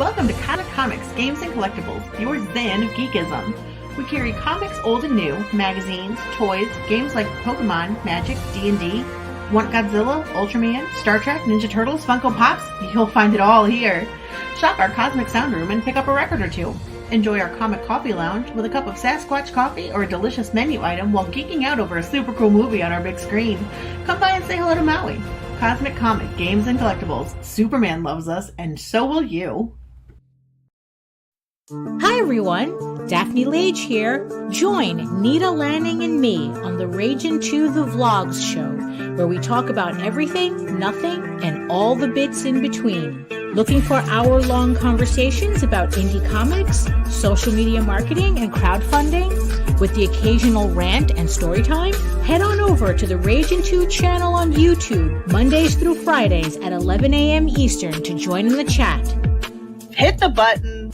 Welcome to Comics, Games, and Collectibles, your zen of geekism. We carry comics old and new, magazines, toys, games like Pokemon, Magic, D&D. Want Godzilla, Ultraman, Star Trek, Ninja Turtles, Funko Pops? You'll find it all here. Shop our Cosmic Sound Room and pick up a record or two. Enjoy our Comic Coffee Lounge with a cup of Sasquatch coffee or a delicious menu item while geeking out over a super cool movie on our big screen. Come by and say hello to Maui. Cosmic Comic, Games, and Collectibles. Superman loves us, and so will you. Hi everyone, Daphne Lage here. Join Nita Lanning and me on the Ragin' 2 the Vlogs show, where we talk about everything, nothing, and all the bits in between. Looking for hour-long conversations about indie comics, social media marketing, and crowdfunding, with the occasional rant and story time? Head on over to the Ragin' 2 channel on YouTube, Mondays through Fridays at 11 a.m. Eastern to join in the chat. Hit the button.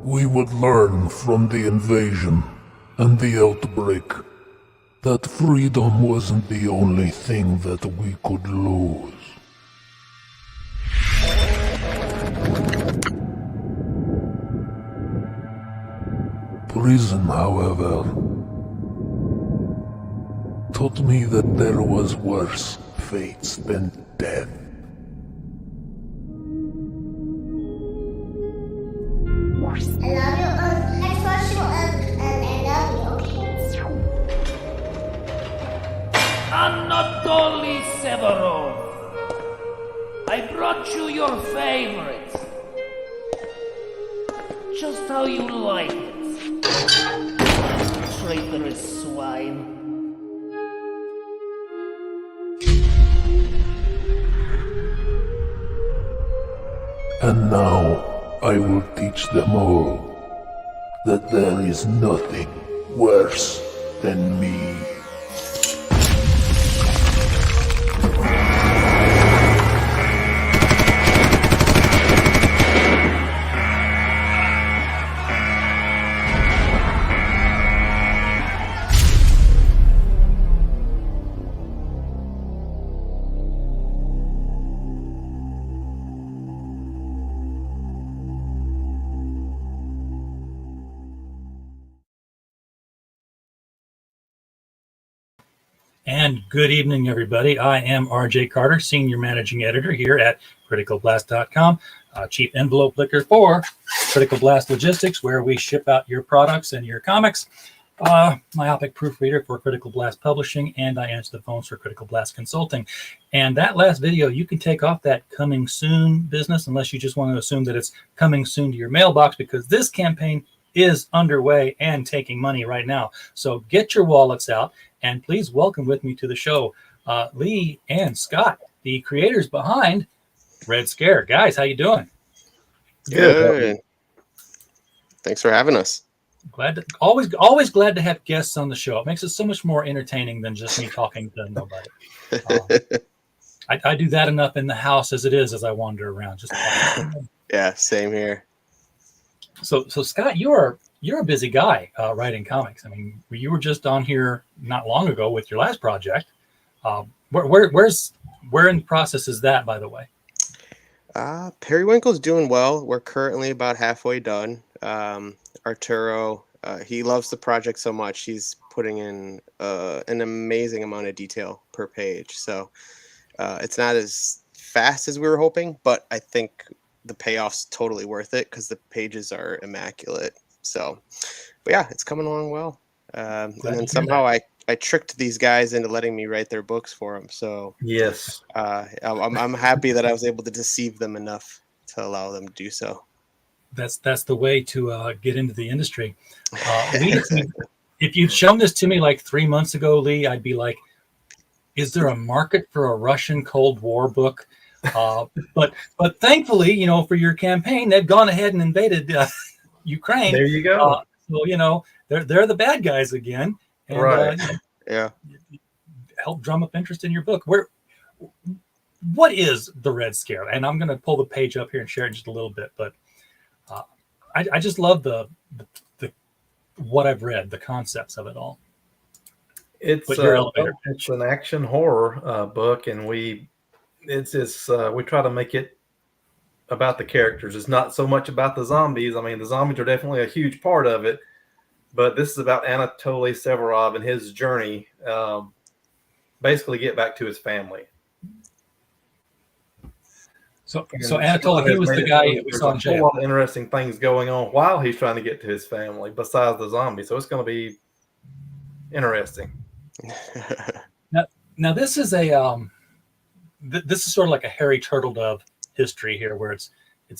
We would learn from the invasion and the outbreak that freedom wasn't the only thing that we could lose. Prison, however, taught me that there was worse fates than death. I love you. Next question, and I love you, okay? Anatoly Severov, I brought you your favorites. Just how you like it. Traitorous swine. And now, I will teach them all that there is nothing worse than me. And good evening, everybody. I am RJ Carter, Senior Managing Editor here at CriticalBlast.com, Chief Envelope Licker for Critical Blast Logistics, where we ship out your products and your comics. Myopic proofreader for Critical Blast Publishing, and I answer the phones for Critical Blast Consulting. And that last video, you can take off that coming soon business, unless you just want to assume that it's coming soon to your mailbox, because this campaign is underway and taking money right now. So get your wallets out. And please welcome with me to the show, Lee and Scott, the creators behind Red Scare. Guys, how you doing? Good. Thanks for having us. Always glad to have guests on the show. It makes it so much more entertaining than just me talking to nobody. I do that enough in the house as it is as I wander around. Just Yeah, same here. So Scott, you're a busy guy writing comics. I mean, you were just on here not long ago with your last project. Where in the process is that, by the way? Periwinkle's doing well. We're currently about halfway done. Arturo, he loves the project so much. He's putting in an amazing amount of detail per page. So it's not as fast as we were hoping, but I think the payoff's totally worth it because the pages are immaculate. So, but yeah, it's coming along well. And then somehow I tricked these guys into letting me write their books for them. So yes, I'm happy that I was able to deceive them enough to allow them to do so. That's the way to get into the industry. If you'd shown this to me like 3 months ago, Lee, I'd be like, is there a market for a Russian Cold War book? But thankfully, for your campaign, they've gone ahead and invaded Ukraine. There you go. So they're the bad guys again, and right? Yeah, help drum up interest in your book. What is the Red Scare? And I'm going to pull the page up here and share it in just a little bit. But I just love the what I've read, the concepts of it all. It's an action horror book, and we try to make it about the characters. It's not so much about the zombies. I mean, the zombies are definitely a huge part of it, but this is about Anatoly Severov and his journey, basically get back to his family. So Anatoly, he was the guy we saw in jail. There's a whole lot of interesting things going on while he's trying to get to his family, besides the zombies. So it's going to be interesting. Now this is this is sort of like a Harry Turtledove history here, where it's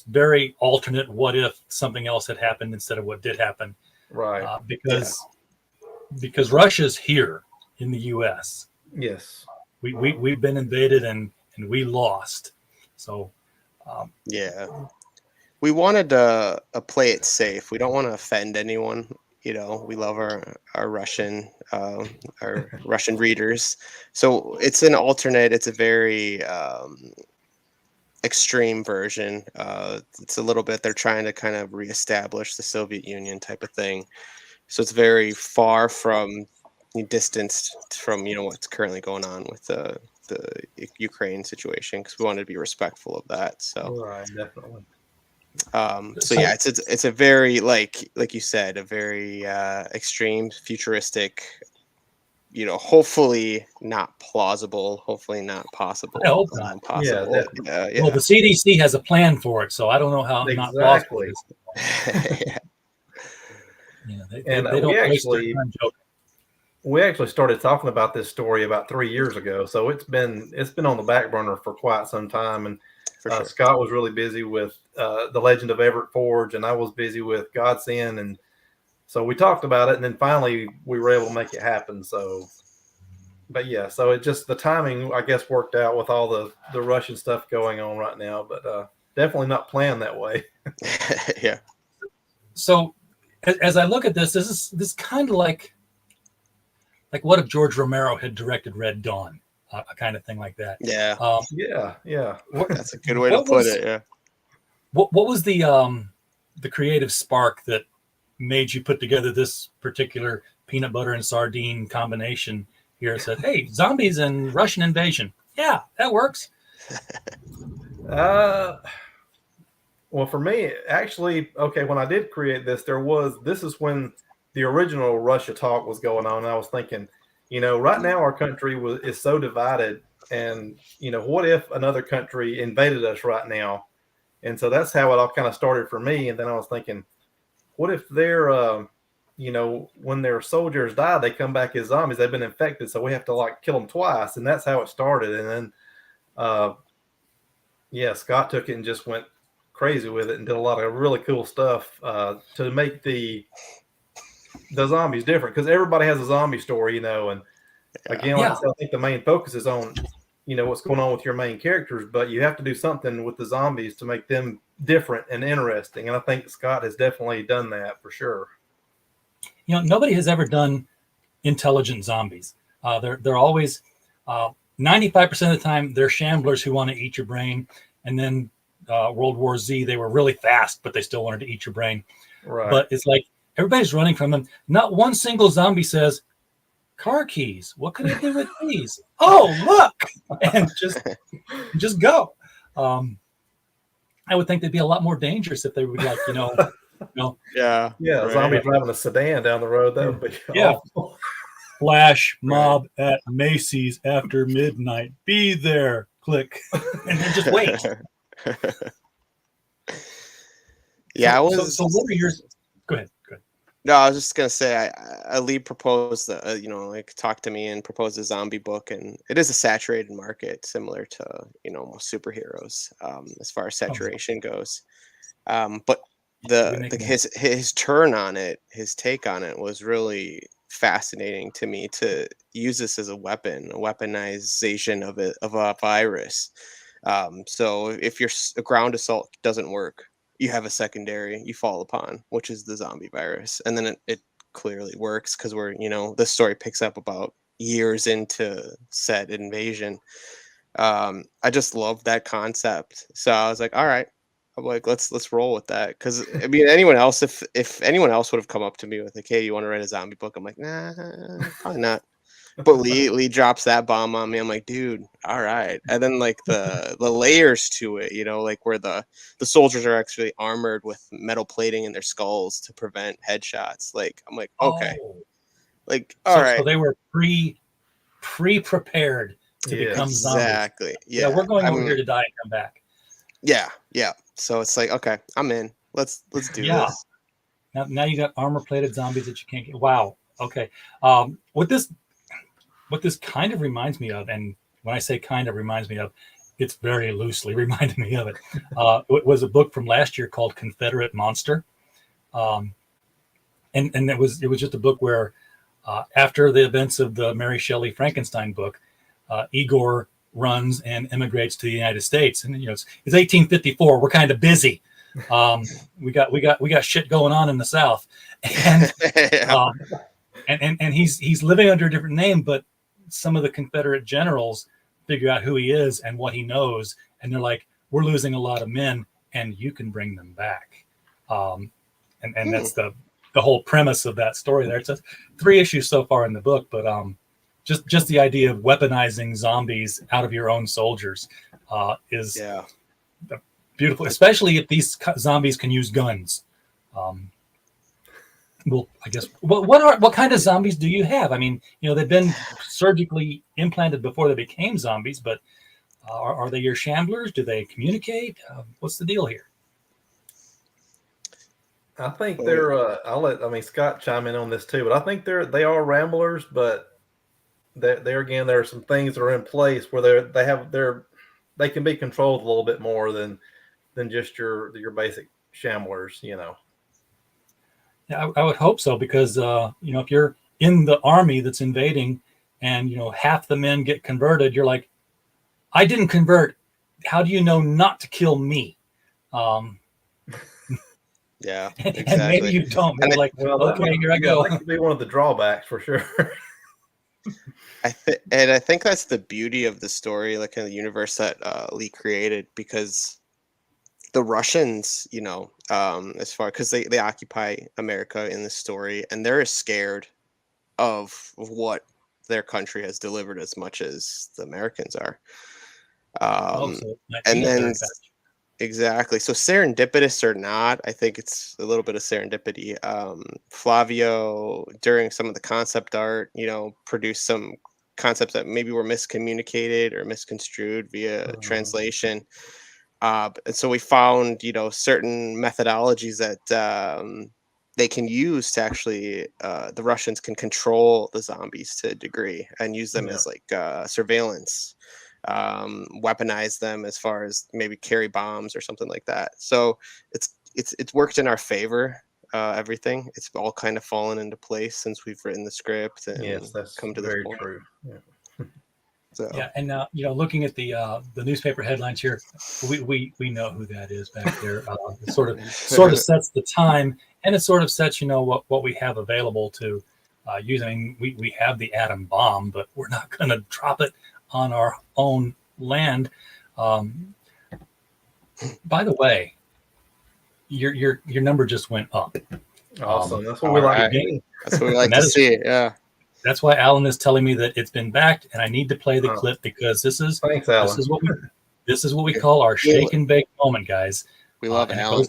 very alternate. What if something else had happened instead of what did happen? Right. Because Russia's here in the U.S. Yes. We've been invaded and we lost. So. We wanted to play it safe. We don't want to offend anyone. We love our Russian readers. So it's an alternate. It's a very extreme version. It's a little bit, they're trying to kind of reestablish the Soviet Union type of thing. So it's very far from, distanced from, what's currently going on with the Ukraine situation, because we wanted to be respectful of that. So right, definitely. It's a very, like you said, a very extreme, futuristic, hopefully not plausible, hopefully not possible. I hope not. Impossible. Yeah. Well, the CDC has a plan for it, so I don't know how not plausible it is. They don't we actually started talking about this story about 3 years ago, so it's been on the back burner for quite some time. And sure. Scott was really busy with The Legend of Everett Forge, and I was busy with God's End, and so we talked about it, and then finally we were able to make it happen. So, but yeah, so it just, the timing, I guess, worked out with all the Russian stuff going on right now, but definitely not planned that way. Yeah. So as I look at this kind of like what if George Romero had directed Red Dawn, a kind of thing like that. Yeah. Yeah. That's a good way to put it. Yeah. What was the creative spark that made you put together this particular peanut butter and sardine combination here? It said, hey, zombies and Russian invasion. Yeah, that works. Well, for me, actually, okay, when I did create this, this is when the original Russia talk was going on. And I was thinking, right now our country is so divided, and, what if another country invaded us right now? And so that's how it all kind of started for me. And then I was thinking, what if they're, when their soldiers die, they come back as zombies, they've been infected, so we have to kill them twice. And that's how it started. And then, Scott took it and just went crazy with it and did a lot of really cool stuff to make the zombies different, because everybody has a zombie story, and again, like I said, I think the main focus is on, what's going on with your main characters, but you have to do something with the zombies to make them different and interesting. And I think Scott has definitely done that for sure. nobody has ever done intelligent zombies. They're always 95% of the time they're shamblers who want to eat your brain. And then World War Z, they were really fast, but they still wanted to eat your brain. Right. But it's like everybody's running from them. Not one single zombie says, car keys, what can I do with these? Oh, look, and just go. I would think they'd be a lot more dangerous if they would Yeah. Yeah. Zombie driving a sedan down the road. That would be awful. Flash mob at Macy's after midnight. Be there. Click. And then just wait. Yeah, So what are yours? Go ahead. No, I was just gonna say, Lee proposed, talked to me and proposed a zombie book, and it is a saturated market, similar to most superheroes, as far as saturation goes. But his turn on it, his take on it, was really fascinating to me. To use this as a weapon, a weaponization of a virus. So if your ground assault doesn't work, you have a secondary you fall upon, which is the zombie virus. And then it clearly works because the story picks up about years into said invasion. I just love that concept. So I was like, all right, I'm like, let's roll with that. Because I mean, anyone else, if anyone else would have come up to me with like, hey, you want to write a zombie book? I'm like, nah, probably not. But Lee drops that bomb on me. I'm like, dude, all right. And then like the layers to it, like where the soldiers are actually armored with metal plating in their skulls to prevent headshots. Like, I'm like, okay. Like, all right. So they were pre-prepared to become zombies. Exactly. Yeah. We're going over here to die and come back. Yeah. So it's like, okay, I'm in. Let's do this. Now you got armor-plated zombies that you can't get. Wow. Okay. What this kind of reminds me of, and when I say kind of reminds me of, it's very loosely reminded me of it. It was a book from last year called Confederate Monster. And it was just a book where after the events of the Mary Shelley Frankenstein book, Igor runs and immigrates to the United States. And it's 1854. We're kind of busy. We got shit going on in the South. And and he's living under a different name, but some of the Confederate generals figure out who he is and what he knows, and they're like, we're losing a lot of men and you can bring them back. And that's the whole premise of that story there. It's 3 issues so far in the book, but just the idea of weaponizing zombies out of your own soldiers is beautiful, especially if these zombies can use guns. Well, I guess what kind of zombies do you have? I mean, they've been surgically implanted before they became zombies, but are they your shamblers? Do they communicate? What's the deal here? I think they're. I'll let Scott chime in on this too, but I think they are ramblers, but there again, there are some things that are in place where they can be controlled a little bit more than just your basic shamblers, Yeah, I would hope so, because if you're in the army that's invading and half the men get converted, you're like, I didn't convert. How do you know not to kill me? Yeah, exactly. And maybe you don't. Maybe okay, here I go. That could be one of the drawbacks for sure. I think that's the beauty of the story, like in the universe that Lee created, because the Russians, as far because they occupy America in the story, and they're as scared of what their country has delivered as much as the Americans are. And then exactly, so serendipitous or not, I think it's a little bit of serendipity. Flavio, during some of the concept art, produced some concepts that maybe were miscommunicated or misconstrued via translation. And so we found, certain methodologies that they can use to actually, the Russians can control the zombies to a degree and use them as like surveillance, weaponize them as far as maybe carry bombs or something like that. So it's worked in our favor. Everything, it's all kind of fallen into place since we've written the script and yes, that's come to very this point. true. Yeah. So Yeah, and now looking at the newspaper headlines here, we know who that is back there. It sort of sets the time, and it sort of sets what we have available to use. I mean, we have the atom bomb, but we're not going to drop it on our own land. By the way, your number just went up. Awesome. That's what we like to see. That's what we like to see. Yeah. That's why Alan is telling me that it's been backed, and I need to play the clip because thanks, Alan. This is what we call our shake and bake moment, guys. We love Alan. It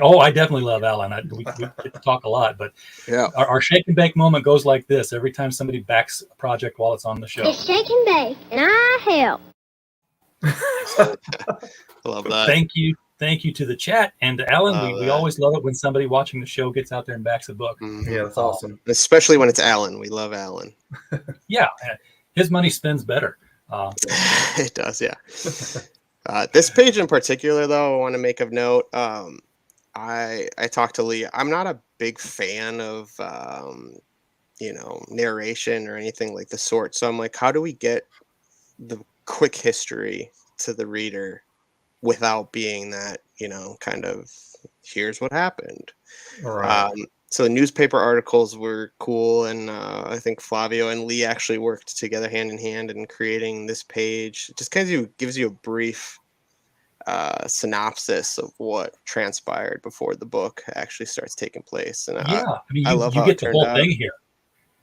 goes I definitely love Alan. We get to talk a lot, but yeah, our shake and bake moment goes like this every time somebody backs a project while it's on the show. It's shake and bake, and I help. I love that. Thank you to the chat and to Alan. We always love it when somebody watching the show gets out there and backs a book. Mm-hmm. Yeah, that's awesome. Especially when it's Alan. We love Alan. Yeah, his money spends better. It does, yeah. This page in particular, though, I want to make a note. I talked to Lee. I'm not a big fan of narration or anything like the sort. So I'm like, how do we get the quick history to the reader without being that, kind of here's what happened. Right. So the newspaper articles were cool, and I think Flavio and Lee actually worked together hand in hand in creating this page. It just kind of gives you a brief synopsis of what transpired before the book actually starts taking place. And I love how get it the whole turned thing out. here.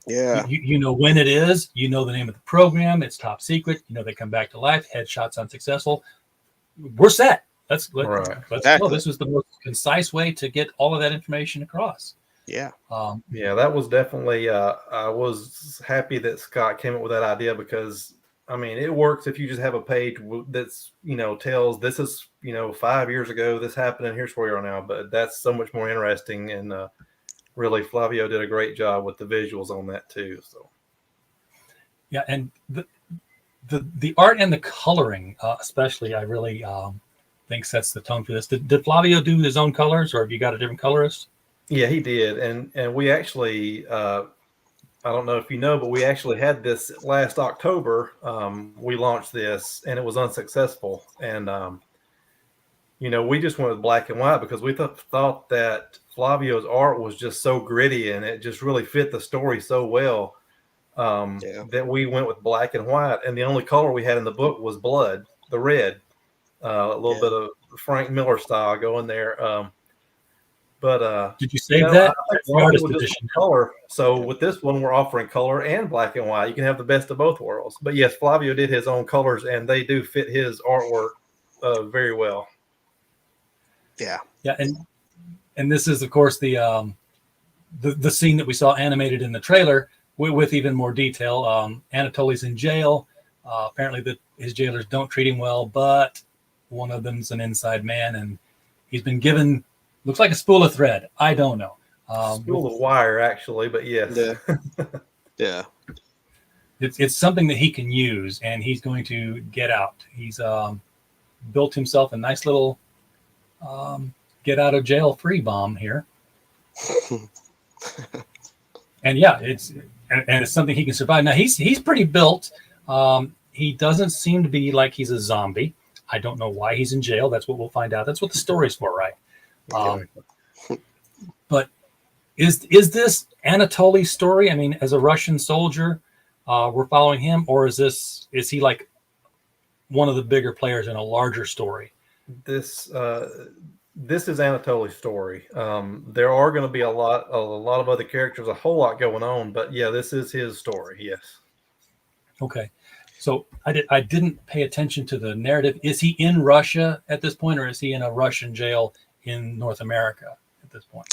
Yeah. You know when it is, the name of the program, it's top secret, they come back to life, headshots unsuccessful. We're set. Let's right. go. This was the most concise way to get all of that information across. Yeah. Yeah, that was definitely I was happy that Scott came up with that idea because I mean it works if you just have a page that's tells this is 5 years ago this happened and here's where we are now, but that's so much more interesting, and really Flavio did a great job with the visuals on that too. So yeah, and the art and the coloring especially I really think sets the tone for this. Did Flavio do his own colors, or have you got a different colorist? yeah, he did, and we actually I don't know if you know, but we actually had this last October. We launched this and it was unsuccessful, and we just went with black and white because we thought that Flavio's art was just so gritty and it just really fit the story so well that we went with black and white, and the only color we had in the book was blood, the red, a little bit of Frank Miller style going there. But did you save that? Artist edition color. So with this one, we're offering color and black and white. You can have the best of both worlds. But yes, Flavio did his own colors, and they do fit his artwork very well. Yeah, yeah, and this is of course the scene that we saw animated in the trailer with even more detail. Anatoly's in jail. Apparently, his jailers don't treat him well, but one of them's an inside man, and he's been given. Looks like a spool of thread. I don't know. Spool of wire, actually, but yes. Yeah. Yeah. It's something that he can use, and he's going to get out. He's built himself a nice little get out of jail free bomb here. And yeah, it's something he can survive. Now he's pretty built. He doesn't seem to be like he's a zombie. I don't know why he's in jail. That's what we'll find out. That's what the story's for, right? But is this Anatoly's story? I mean, as a Russian soldier, we're following him, or is he like one of the bigger players in a larger story? This is Anatoly's story. There are going to be a lot of other characters, a whole lot going on, but yeah, this is his story. Yes. Okay. So I didn't pay attention to the narrative. Is he in Russia at this point, or is he in a Russian jail in North America at this point?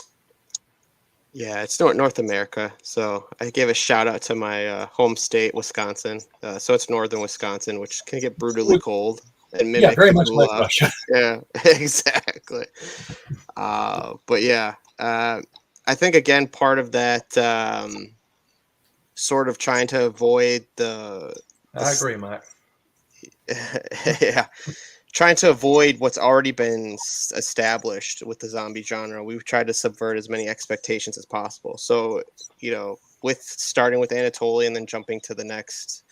Yeah, it's North America. So I gave a shout out to my home state, Wisconsin. So it's northern Wisconsin, which can get brutally cold and mimic very much like Russia. Yeah, exactly. But yeah, I think again part of that sort of trying to avoid I agree, Mike. Yeah. Trying to avoid what's already been established with the zombie genre. We've tried to subvert as many expectations as possible. So, with starting with Anatoly and then jumping to the next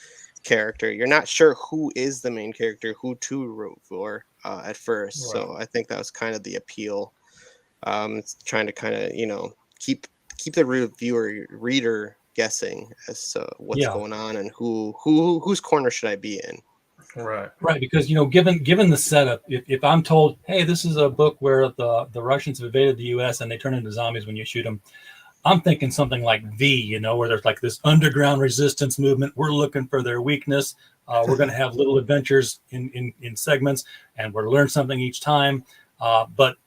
character. You're not sure who is the main character, who to root for at first. Right. So I think that was kind of the appeal. It's trying to kind of keep the reader guessing as to what's going on and whose corner should I be in. Right. Right, because given the setup, if I'm told, hey, this is a book where the Russians have invaded the U.S. and they turn into zombies when you shoot them, I'm thinking something like V, where there's like this underground resistance movement. We're looking for their weakness. We're going to have little adventures in segments, and we're learn something each time. But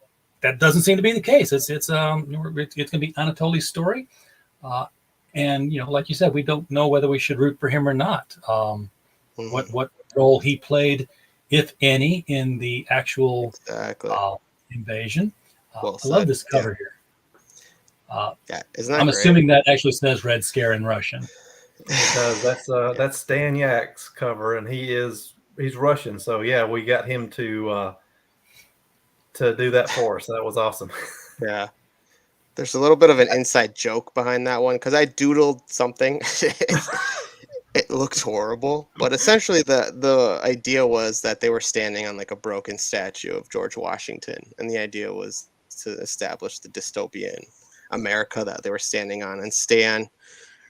that doesn't seem to be the case. It's going to be Anatoly's story, and like you said, we don't know whether we should root for him or not. What role he played, if any, in the actual invasion. I love this cover here. Isn't that I'm great? assuming that actually says Red Scare in Russian. Because that's Stan Yak's cover, and he's Russian. So yeah, we got him to do that for us. That was awesome. Yeah. There's a little bit of an inside joke behind that one because I doodled something. It looks horrible, but essentially the idea was that they were standing on like a broken statue of George Washington, and the idea was to establish the dystopian America that they were standing on. And Stan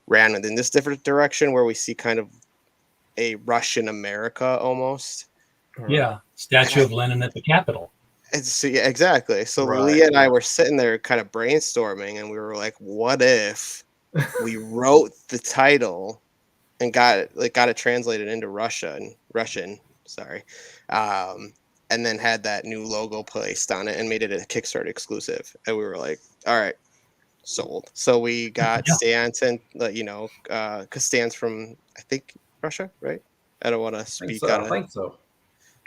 ran in this different direction where we see kind of a Russian America almost. Yeah, statue of Lenin at the Capitol. Yeah, exactly. So Lee and I were sitting there kind of brainstorming, and we were like, what if we wrote the title and got it translated into Russian, and then had that new logo placed on it and made it a Kickstarter exclusive. And we were like, all right, sold. So we got Stan, because Stan's from, I think, Russia, right? I don't want to speak out of... I think so.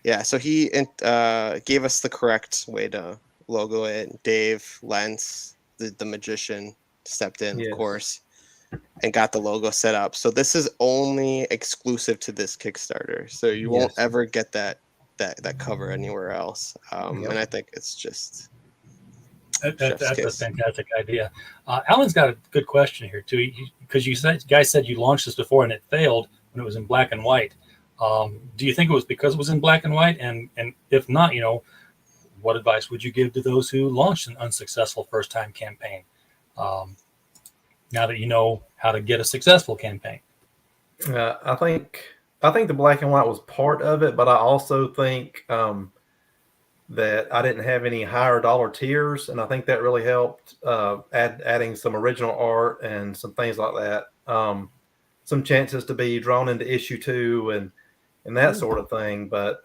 Yeah, so he gave us the correct way to logo it. Dave Lentz, the magician, stepped in, of course, and got the logo set up. So this is only exclusive to this Kickstarter. So you won't ever get that cover anywhere else. And I think it's just... That's a fantastic idea. Alan's got a good question here, too, because you guys said you launched this before and it failed when it was in black and white. Do you think it was because it was in black and white? And if not, what advice would you give to those who launched an unsuccessful first-time campaign? Now that you know how to get a successful campaign. I think the black and white was part of it, but I also think that I didn't have any higher dollar tiers, and I think that really helped adding some original art and some things like that. Some chances to be drawn into issue 2 and that sort of thing. But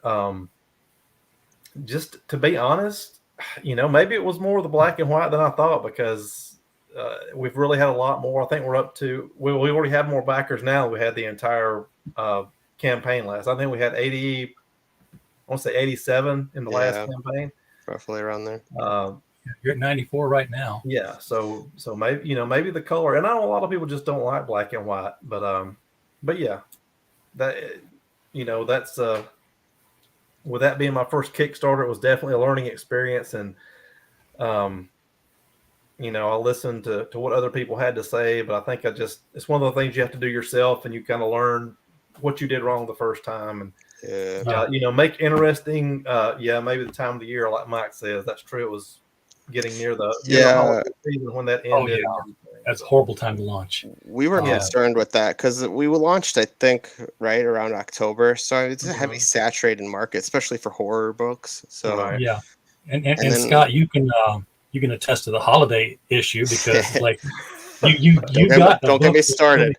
just to be honest, maybe it was more the black and white than I thought, because we've really had a lot more. I think we're up to, we already have more backers now than we had the entire campaign last. I think we had 80, I want to say 87 in the last campaign. Roughly around there. You're at 94 right now. Yeah. So maybe, maybe the color, and I know a lot of people just don't like black and white, but yeah, that, that's, with that being my first Kickstarter, it was definitely a learning experience. And, I listened to what other people had to say, but I think it's one of the things you have to do yourself, and you kind of learn what you did wrong the first time. And, make interesting, maybe the time of the year, like Mike says, that's true. It was getting near the holiday season when that ended. Oh, yeah. That's a horrible time to launch. We were concerned with that because we launched, I think, right around October. So it's a heavy saturated market, especially for horror books. So and then, Scott, you can attest to the holiday issue, because like you don't get me started.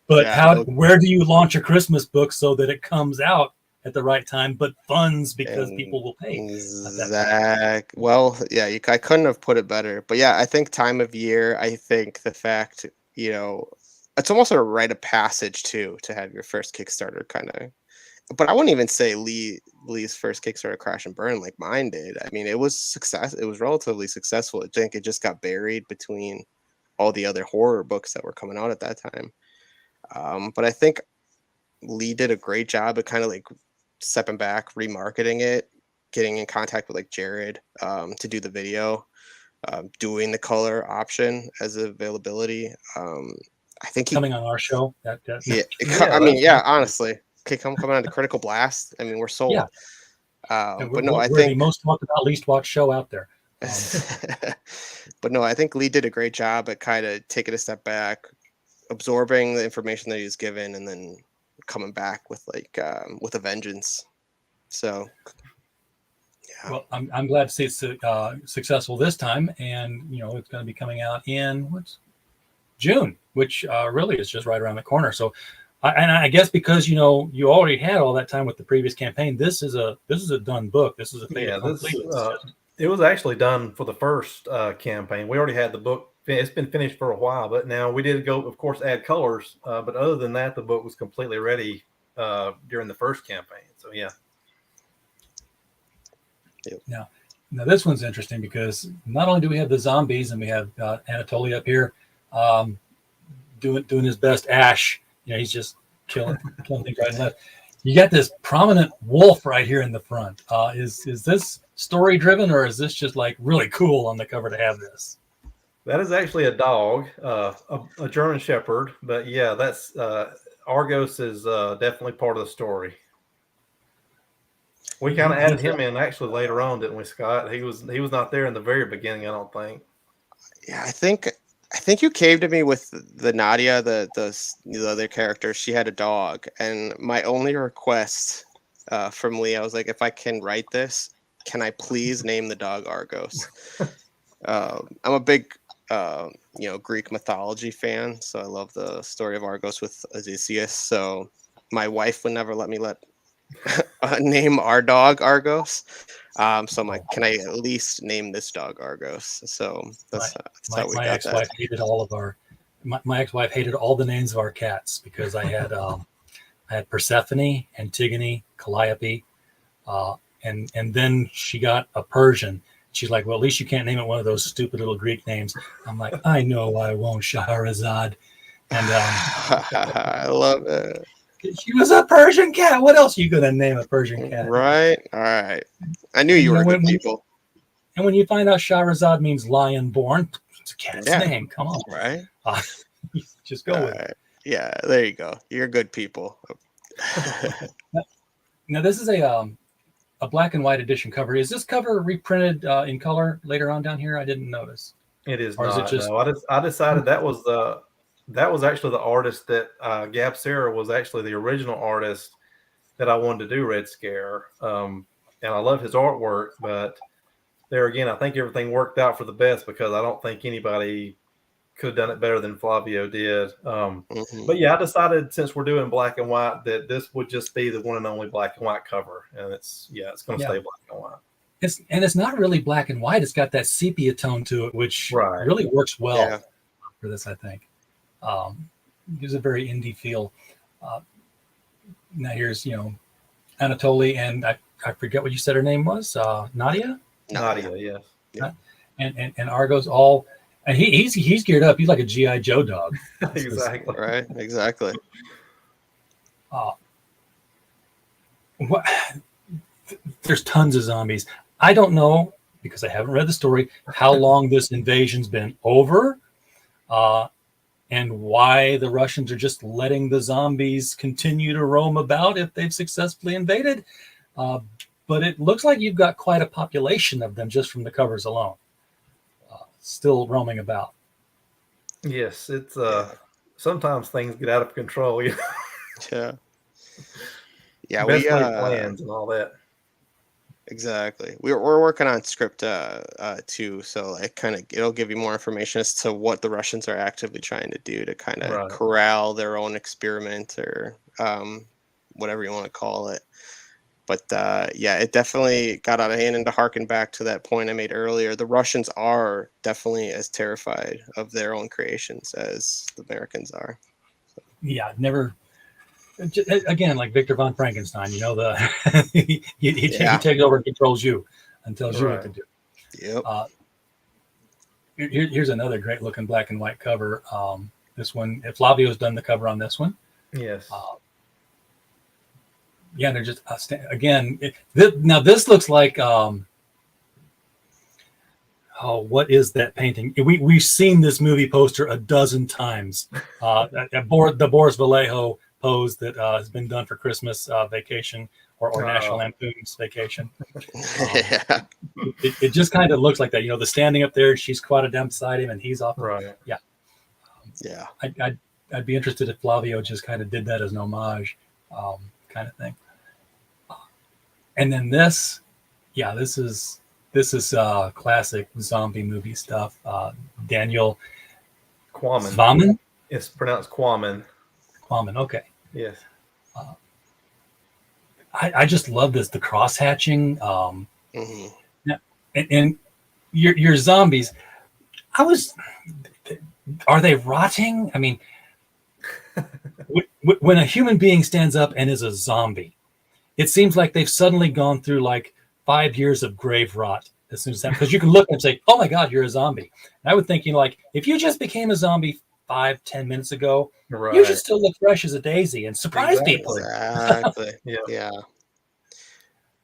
But where do you launch a Christmas book so that it comes out at the right time, but funds because people will pay? Well, I couldn't have put it better. But yeah, I think time of year, I think the fact, it's almost a rite of passage too, to have your first Kickstarter kind of, but I wouldn't even say Lee's first Kickstarter crash and burn like mine did. I mean, it was relatively successful. I think it just got buried between all the other horror books that were coming out at that time. But I think Lee did a great job of kind of like stepping back, remarketing it, getting in contact with like Jared to do the video, doing the color option as availability. I think coming on our show. I mean, yeah, honestly, okay, coming on to Critical Blast. I mean, we're sold. Yeah. But no, I we're think the most talked about, least watched show out there. but no, I think Lee did a great job at kind of taking a step back, absorbing the information that he was given, and then coming back with with a vengeance. So, yeah. Well, I'm glad to see it's successful this time, and it's going to be coming out in June, which really is just right around the corner. So, I guess because you already had all that time with the previous campaign, this is a done book. This is a thing. It was actually done for the first campaign. We already had the book. It's been finished for a while, but now we did go, of course, add colors. But other than that, the book was completely ready during the first campaign. So yeah. Yep. Now this one's interesting because not only do we have the zombies and we have Anatoly up here doing his best Ash. He's just killing things right and left. You got this prominent wolf right here in the front. Is this story driven, or is this just like really cool on the cover to have this? That is actually a dog, a German Shepherd. But yeah, that's Argos is definitely part of the story. We kind of added him in actually later on, didn't we, Scott? He was not there in the very beginning, I don't think. Yeah, I think you came to me with the Nadia, the other character. She had a dog, and my only request from Lee, I was like, if I can write this, can I please name the dog Argos? I'm a big Greek mythology fan, so I love the story of Argos with Odysseus. So my wife would never let me name our dog Argos. So I'm like, can I at least name this dog Argos? So that's how we got ex-wife that. hated all of my ex-wife hated all the names of our cats because I had Persephone, Antigone, Calliope, and then she got a Persian. She's like, well, at least you can't name it one of those stupid little Greek names. I'm like, I know I won't, Shahrazad. And I love it. She was a Persian cat. What else are you gonna name a Persian cat? Right. All right. I knew you were good people. And when you find out Shahrazad means lion born, it's a cat's name. Come on. Right. Just go with it. Yeah, there you go. You're good people. Now this is a black and white edition cover. Is this cover reprinted in color later on down here? I didn't notice. It is or not. Is it just... No, I decided that was actually the artist that Gab Sarah was actually the original artist that I wanted to do Red Scare. And I love his artwork, but there again, I think everything worked out for the best because I don't think anybody could have done it better than Flavio did. But yeah, I decided since we're doing black and white that this would just be the one and only black and white cover. And it's going to stay black and white. It's not really black and white. It's got that sepia tone to it, which really works well for this, I think. Gives a very indie feel. Now here's, Anatoly, and I forget what you said her name was. Nadia, yes. Yeah. And Argos all, and he's geared up. He's like a GI Joe dog. Exactly. Right. Exactly. There's tons of zombies. I don't know because I haven't read the story how long this invasion's been over. And why the Russians are just letting the zombies continue to roam about if they've successfully invaded. But it looks like you've got quite a population of them just from the covers alone, still roaming about. Yes, it's sometimes things get out of control. Yeah. Best laid plans and all that. Exactly. We're working on script too, so it'll give you more information as to what the Russians are actively trying to do to kind of corral their own experiment or whatever you want to call it. But it definitely got out of hand. And to harken back to that point I made earlier, the Russians are definitely as terrified of their own creations as the Americans are. So. Yeah, never. Again, like Victor von Frankenstein, he takes over and controls you and tells you what to do. Yep. Here's another great looking black and white cover. This one, Flavio's done the cover on this one. Yes. They're just again. Now this looks like what is that painting? We've seen this movie poster a dozen times. The Boris Vallejo pose that has been done for Christmas Vacation or National Lampoon's Vacation. Yeah. It just kind of looks like that. The standing up there, she's squatted down beside him, and he's off. Right. Yeah. Yeah. I'd be interested if Flavio just kind of did that as an homage, kind of thing. And then this is classic zombie movie stuff. Daniel Quammen. Zvaman? It's pronounced Quammen. Quammen, okay. Yes. I just love this, the cross hatching. Mm-hmm. And your zombies. Are they rotting? I mean, when a human being stands up and is a zombie, it seems like they've suddenly gone through like 5 years of grave rot as soon as that, because you can look and say, oh my God, you're a zombie. And I would think, like, if you just became a zombie 5-10 minutes ago, Right. you should still look fresh as a daisy and surprise people. Exactly. Yeah. Yeah.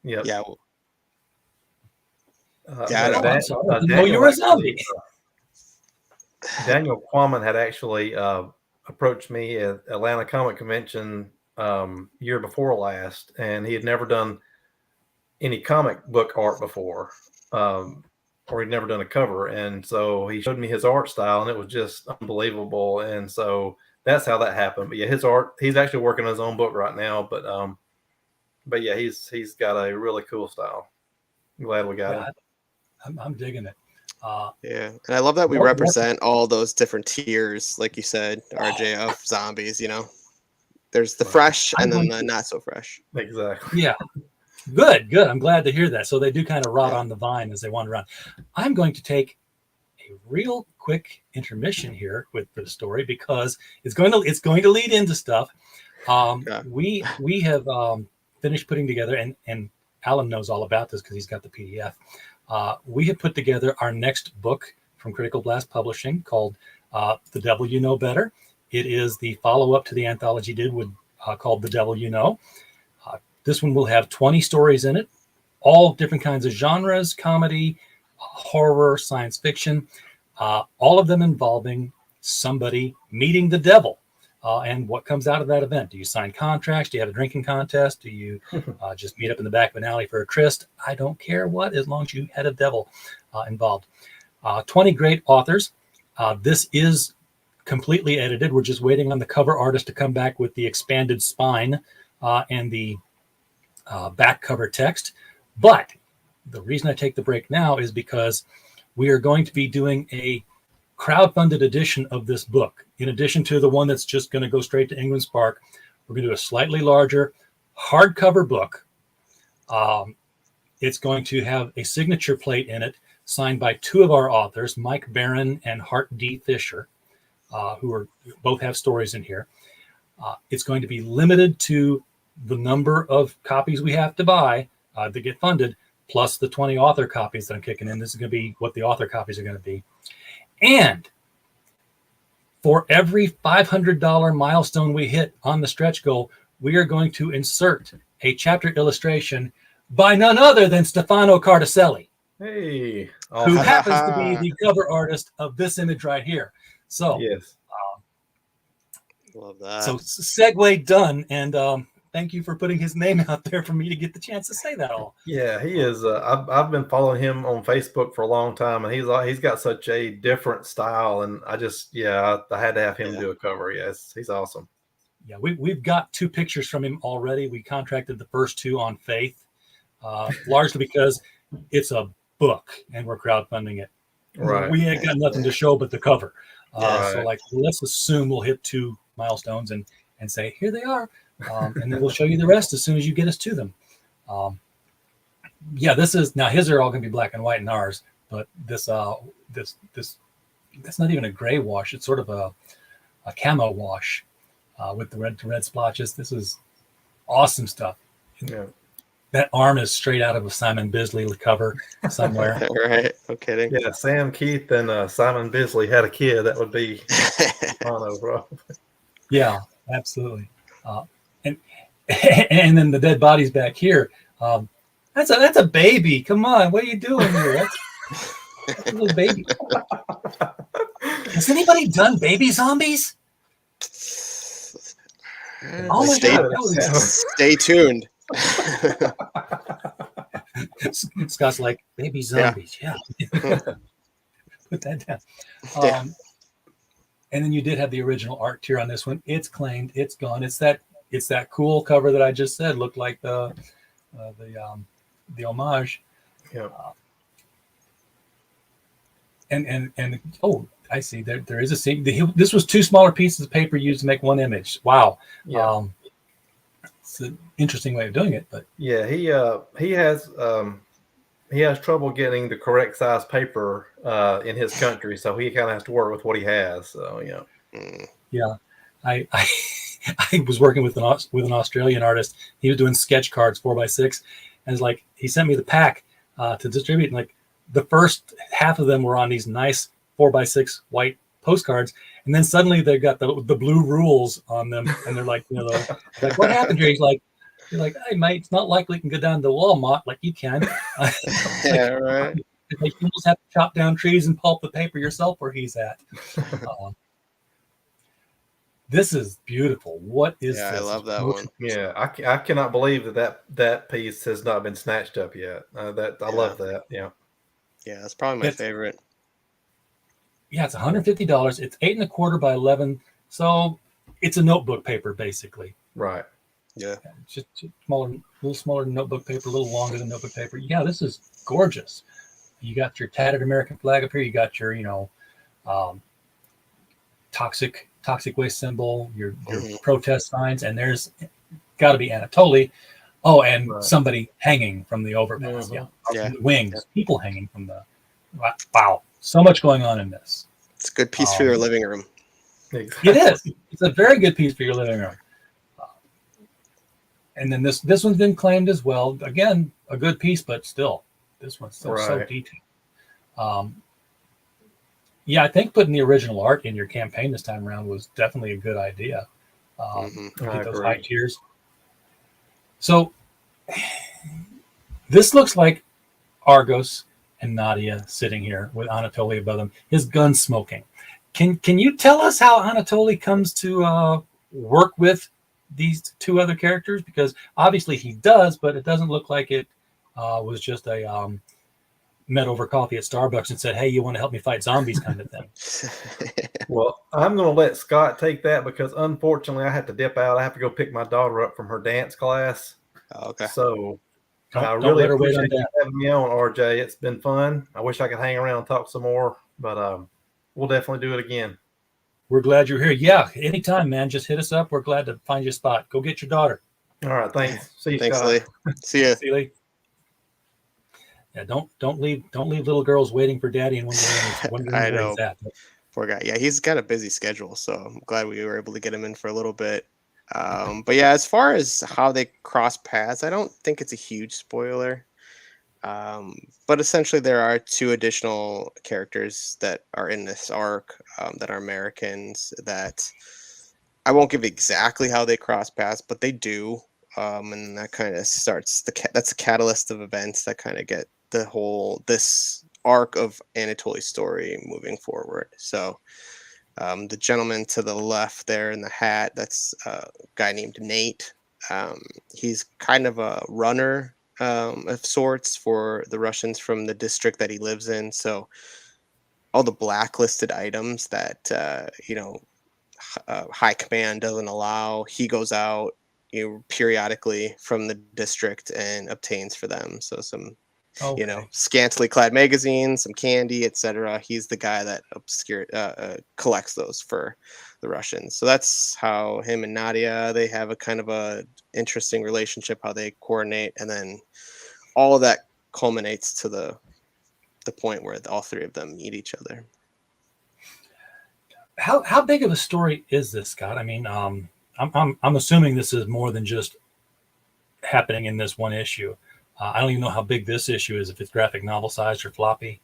Yep. Yeah. You were a zombie. Daniel Quammen had actually approached me at Atlanta Comic Convention year before last, and he had never done any comic book art before, or he'd never done a cover. And so he showed me his art style, and it was just unbelievable. And so that's how that happened. But yeah, his art, he's actually working on his own book right now. But yeah, he's got a really cool style. I'm glad we got him. I'm digging it. Yeah, and I love that we represent all those different tiers, like you said, RJ, of zombies. There's the fresh and then the not so fresh. Exactly. Yeah. Good. I'm glad to hear that. So they do kind of rot on the vine as they wander around. I'm going to take a real quick intermission here with the story because it's going to lead into stuff. We have finished putting together, and Alan knows all about this because he's got the PDF. We have put together our next book from Critical Blast Publishing called The Devil You Know Better. It is the follow-up to the anthology called The Devil You Know. This one will have 20 stories in it, all different kinds of genres, comedy, horror, science fiction, all of them involving somebody meeting the devil. And what comes out of that event? Do you sign contracts? Do you have a drinking contest? Do you just meet up in the back of an alley for a tryst? I don't care what, as long as you had a devil involved. 20 great authors. This is completely edited. We're just waiting on the cover artist to come back with the expanded spine and the back cover text. But the reason I take the break now is because we are going to be doing a crowdfunded edition of this book. In addition to the one that's just going to go straight to England Spark, we're going to do a slightly larger hardcover book. It's going to have a signature plate in it signed by two of our authors, Mike Barron and Hart D. Fisher, who both have stories in here. It's going to be limited to the number of copies we have to buy to get funded, plus the 20 author copies that I'm kicking in. This is going to be what the author copies are going to be. And for every $500 milestone we hit on the stretch goal, we are going to insert a chapter illustration by none other than Stefano Cardacelli, Hey, who happens to be the cover artist of this image right here. So, yes, love that. So segue done, and thank you for putting his name out there for me to get the chance to say that all. yeah, he is. I've been following him on Facebook for a long time, and he's got such a different style, and I had to have him do a cover. Yes, he's awesome. Yeah, we've got 2 pictures from him already. We contracted the first 2 on faith, largely because it's a book and we're crowdfunding it. Right. We ain't got nothing to show but the cover. Right. So let's assume we'll hit 2 milestones and say, here they are. And then we'll show you the rest as soon as you get us to them. His are all going to be black and white in ours, but this that's not even a gray wash. It's sort of a camo wash with the red splotches. This is awesome stuff. Yeah. That arm is straight out of a Simon Bisley cover somewhere. Right. No kidding. Yeah, Sam Keith and Simon Bisley had a kid. That would be Mono, bro. Yeah, absolutely. And then the dead bodies back here. That's a baby. Come on, what are you doing here? Little baby. Has anybody done baby zombies? Oh my Stay, God, that was- stay tuned. Scott's like, baby zombies. Yeah. Put that down. Yeah. And then you did have the original art tier on this one. It's claimed. It's gone. It's that cool cover that I just said looked like the homage. Yeah. And oh, I see. There is a scene. This was 2 smaller pieces of paper used to make 1 image. Wow. Yeah. It's an interesting way of doing it, but Yeah, he has trouble getting the correct size paper in his country, so he kind of has to work with what he has. So yeah, I I was working with an Australian artist. He was doing sketch cards 4x6, and it's like he sent me the pack to distribute. And like the first half of them were on these nice 4x6 white postcards, and then suddenly they've got the blue rules on them, and they're like, like what happened here? You're like, hey mate, it's not likely you can go down to Walmart like you can. Yeah, right. Like you almost have to chop down trees and pulp the paper yourself where he's at. This is beautiful. What is this? I love that one. yeah, I cannot believe that piece has not been snatched up yet. I love that. Yeah, that's probably my favorite. Yeah, it's $150. It's 8 1/4 by 11, so it's a notebook paper basically. Right. Yeah, it's just smaller, a little smaller than notebook paper, a little longer than notebook paper. Yeah, this is gorgeous. You got your tattered American flag up here. You got your, toxic waste symbol, your protest signs, and there's got to be Anatoly. Oh, and somebody hanging from the overpass. Yeah. Wings, people hanging from the. Wow, so much going on in this. It's a good piece for your living room. It is. It's a very good piece for your living room. And then this one's been claimed as well. Again, a good piece, but still, this one's so detailed. Yeah, I think putting the original art in your campaign this time around was definitely a good idea. Get those high tiers. So this looks like Argos and Nadia sitting here with Anatoly above them. His gun smoking. Can you tell us how Anatoly comes to work with these 2 other characters? Because obviously he does, but it doesn't look like it was just a met over coffee at Starbucks and said, hey, you want to help me fight zombies kind of thing. Well, I'm going to let Scott take that because unfortunately I have to dip out. I have to go pick my daughter up from her dance class. Okay. So I Don't really let her wait on appreciate you that. having me on, RJ. It's been fun. I wish I could hang around and talk some more, but we'll definitely do it again. We're glad you're here. Yeah, anytime, man. Just hit us up. We're glad to find you a spot. Go get your daughter. All right, thanks. See you, Thanks, Scott. Lee. See ya. See you, Lee. Yeah, don't leave little girls waiting for daddy and wondering I where know. he's at. Poor guy. Yeah, he's got a busy schedule, so I'm glad we were able to get him in for a little bit. But yeah, as far as how they cross paths, I don't think it's a huge spoiler. But essentially, there are 2 additional characters that are in this arc that are Americans that I won't give exactly how they cross paths, but they do. And that kind of starts that's the catalyst of events that kind of get this arc of Anatoly's story moving forward. So the gentleman to the left there in the hat, that's a guy named Nate. He's kind of a runner of sorts for the Russians from the district that he lives in. So all the blacklisted items that high command doesn't allow, he goes out periodically from the district and obtains for them. So some scantily clad magazines, some candy, etc. He's the guy that collects those for the Russians. So that's how him and Nadia, they have a kind of a interesting relationship, how they coordinate, and then all of that culminates to the point where all 3 of them meet each other. How big of a story is this, Scott? I mean, I'm assuming this is more than just happening in this one issue. I don't even know how big this issue is, if it's graphic novel sized or floppy.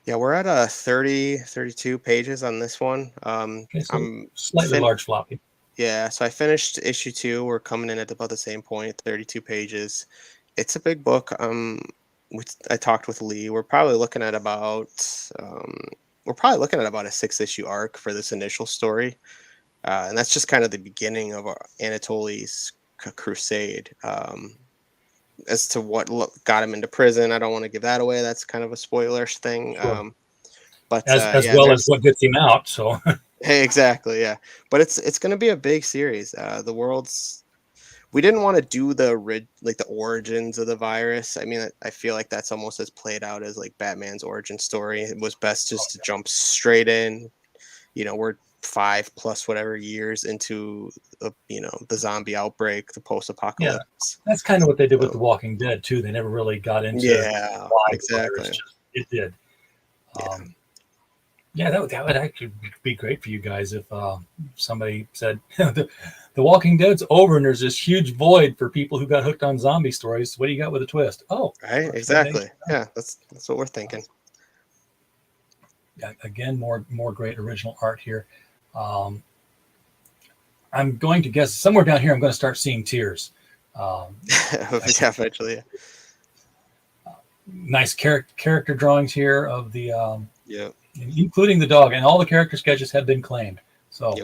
Yeah, we're at 32 pages on this one. Okay, so I'm slightly large floppy. Yeah, so I finished issue 2. We're coming in at about the same point, 32 pages. It's a big book. I talked with Lee. We're probably looking at about a 6-issue arc for this initial story, and that's just kind of the beginning of Anatoly's crusade. As to what got him into prison, I don't want to give that away. That's kind of a spoilerish thing. Sure. But as well as what gets him out. So hey, exactly, yeah. But it's going to be a big series. The world's. We didn't want to do the origins of the virus. I mean, I feel like that's almost as played out as like Batman's origin story. It was best just to jump straight in. We're 5+ whatever years into the zombie outbreak, the post-apocalypse. Yeah, that's kind of what they did with The Walking Dead too. They never really got into exactly. It did. That would actually be great for you guys if somebody said the Walking Dead's over and there's this huge void for people who got hooked on zombie stories. What do you got with a twist? Oh, right, exactly. Yeah, that's what we're thinking. Yeah, again, more great original art here. I'm going to guess somewhere down here I'm going to start seeing tears. Eventually. Yeah. Nice character drawings here of the yeah, including the dog, and all the character sketches have been claimed. So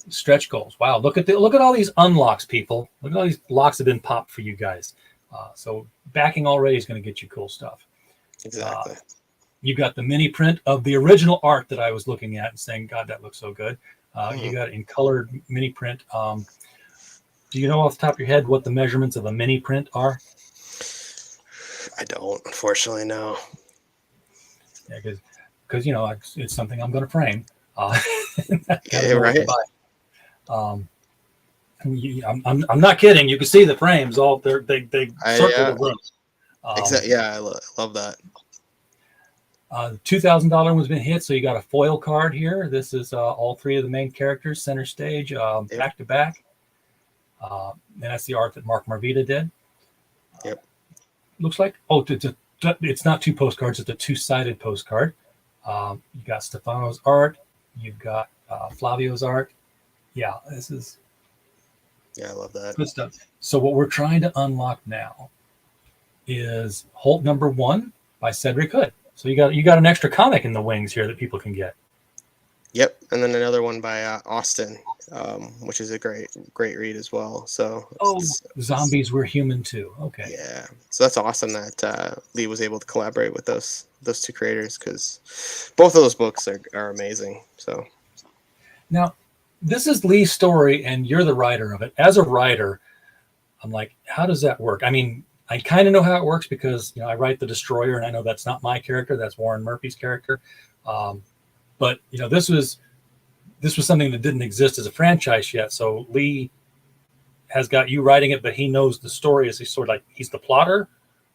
stretch goals. Wow, look at all these unlocks, people. Look at all these locks have been popped for you guys. So backing already is going to get you cool stuff. Exactly. You got the mini print of the original art that I was looking at and saying, God, that looks so good. You got it in colored mini print. Do you know off the top of your head what the measurements of a mini print are? I don't, unfortunately, no. Yeah, because it's something I'm going to frame. Yeah, right. I'm not kidding. You can see the frames all they circle the room. Exactly. Yeah, I love that. The $2,000 one's been hit, so you got a foil card here. This is all three of the main characters center stage, back to back. And that's the art that Mark Marvita did. Yep. Looks like it's not two postcards; it's a two-sided postcard. You got Stefano's art. You've got Flavio's art. Yeah, this is. Yeah, I love that. Good stuff. So what we're trying to unlock now is Holt #1 by Cedric Hood. So you got an extra comic in the wings here that people can get. Yep, and then another one by Austin, which is a great read as well. So zombies were human too. Okay. Yeah, so that's awesome that Lee was able to collaborate with those two creators, because both of those books are amazing. So now this is Lee's story, and you're the writer of it. As a writer, I'm like, how does that work? I mean, I kind of know how it works because I write the Destroyer, and I know that's not my character; that's Warren Murphy's character. But this was something that didn't exist as a franchise yet. So Lee has got you writing it, but he knows the story. Is he sort of like he's the plotter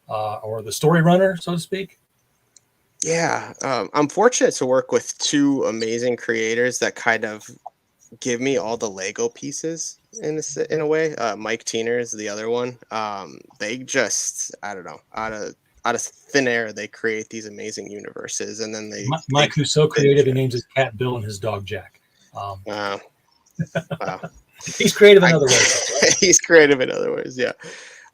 or the story runner, so to speak? Yeah, I'm fortunate to work with two amazing creators that kind of give me all the Lego pieces in a way. Mike Teener is the other one. They just, I don't know, out of thin air, they create these amazing universes, and then Mike, who's so creative, he names his cat Bill and his dog Jack. Wow. He's creative in other ways. He's creative in other ways, yeah.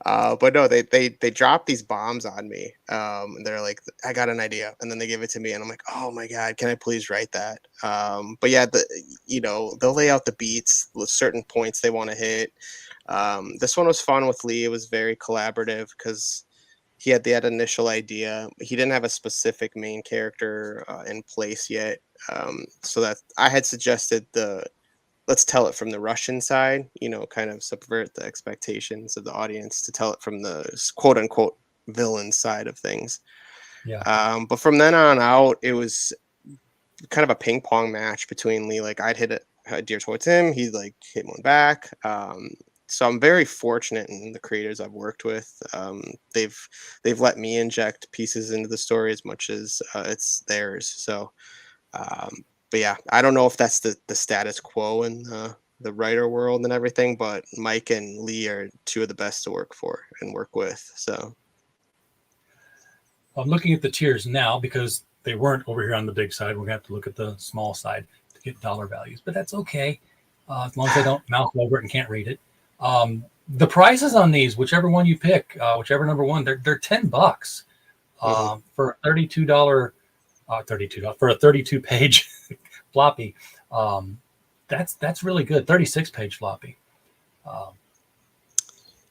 But no, they drop these bombs on me. And they're like, I got an idea, and then they give it to me, and I'm like, oh my God, can I please write that? But yeah, they'll lay out the beats with certain points they want to hit. This one was fun with Lee. It was very collaborative because he had that initial idea. He didn't have a specific main character in place yet. So that I had suggested let's tell it from the Russian side, kind of subvert the expectations of the audience to tell it from the quote unquote villain side of things. Yeah. But from then on out, it was kind of a ping pong match between Lee. Like I'd hit a deer towards him. He'd like hit one back. So I'm very fortunate in the creators I've worked with. They've let me inject pieces into the story as much as it's theirs. So, but yeah, I don't know if that's the status quo in the writer world and everything, but Mike and Lee are two of the best to work for and work with. So I'm looking at the tiers now because they weren't over here on the big side. We're gonna have to look at the small side to get dollar values, but that's okay as long as I don't mouth over it and can't read it. the prices on these, whichever one you pick, whichever number one, they're $10 for a $32 for a 32 page floppy. That's really good. 36 page floppy.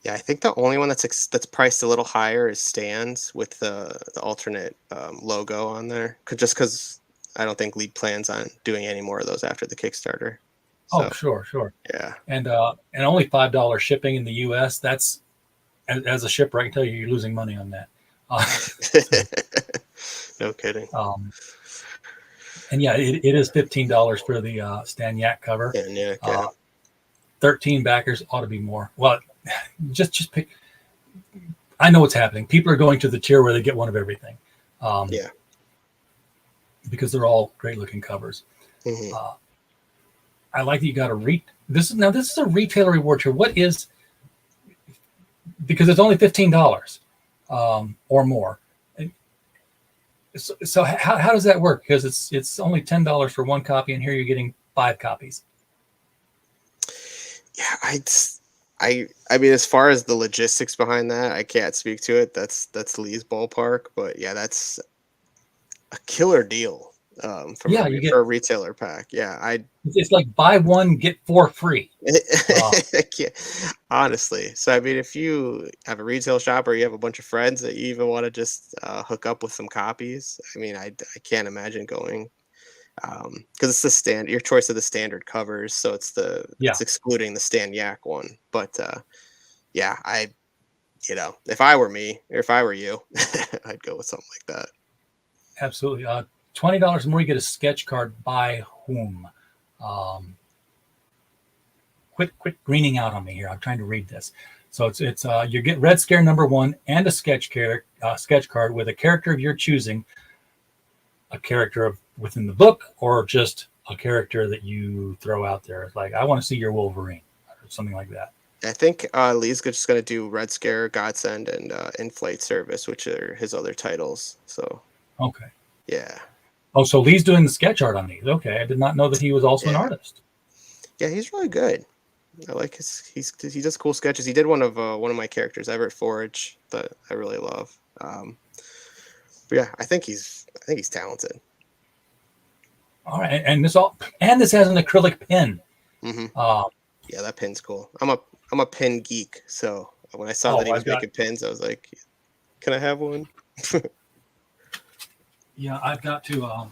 Yeah, I think the only one that's priced a little higher is Stan's with the alternate logo on there. Just because I don't think League plans on doing any more of those after the Kickstarter. So, Sure. Yeah. And only $5 shipping in the U.S. That's as a shipper, I can tell you, you're losing money on that. No kidding. And yeah, it is $15 for the Stan Yak cover. Yeah. 13 backers ought to be more. Well, just pick. I know what's happening. People are going to the tier where they get one of everything. Yeah. Because they're all great looking covers. Mm-hmm. I like that you got a this is a retailer reward tier. What is, because it's only $15 or more. So how does that work? Because it's only $10 for one copy, and here you're getting 5 copies. Yeah, I mean, as far as the logistics behind that, I can't speak to it. That's Lee's ballpark, but yeah, that's a killer deal for a retailer pack. Yeah, it's like buy one get 4 free. Honestly. So I mean, if you have a retail shop or you have a bunch of friends that you even want to just hook up with some copies, I mean, I can't imagine going. Because it's your choice of the standard covers, so it's excluding the Stan Yak one. But yeah, if I were me, or if I were you, I'd go with something like that. Absolutely. $20 more, you get a sketch card by whom? Quit greening out on me here. I'm trying to read this. So it's you get Red Scare #1 and a sketch card with a character of your choosing, a character within the book, or just a character that you throw out there. It's like, I want to see your Wolverine, or something like that. I think Lee's just going to do Red Scare, Godsend, and In-Flight Service, which are his other titles. So okay, yeah. Oh, so Lee's doing the sketch art on these. Okay, I did not know that he was also an artist. Yeah, he's really good. I like he does cool sketches. He did one of my characters, Everett Forge, that I really love. But yeah, I think he's talented. All right, and this has an acrylic pin. Mm-hmm. Yeah, that pin's cool. I'm a pin geek, so when I saw that he was making pins, I was like, "Can I have one?" Yeah, I've got to.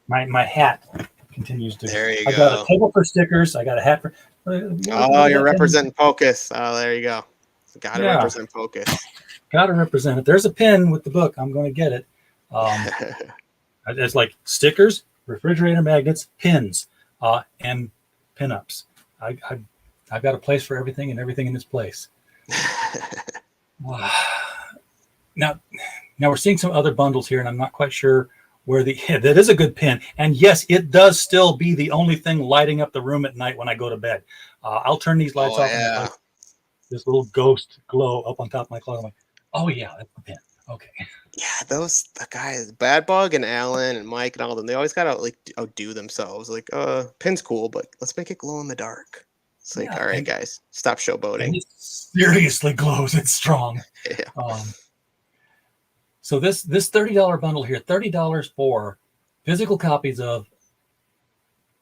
My hat continues to. There you go. I got a table for stickers. I got a hat for. You're representing Pocus. Oh, there you go. Got to represent Pocus. Got to represent it. There's a pin with the book. I'm going to get it. It's like stickers, refrigerator magnets, pins, and pinups. I've got a place for everything, and everything in its place. Now we're seeing some other bundles here, and I'm not quite sure where that is a good pin. And yes, it does still be the only thing lighting up the room at night when I go to bed. I'll turn these lights off. Yeah. And this little ghost glow up on top of my closet. I'm like, oh yeah, that's the pin. Okay. Yeah, the guys, Bad Bug and Alan and Mike and all of them, they always gotta like outdo themselves. Like, pin's cool, but let's make it glow in the dark. It's like, all right, guys, stop showboating. It seriously glows. It's strong. Yeah. So this $30 bundle here, $30 for physical copies of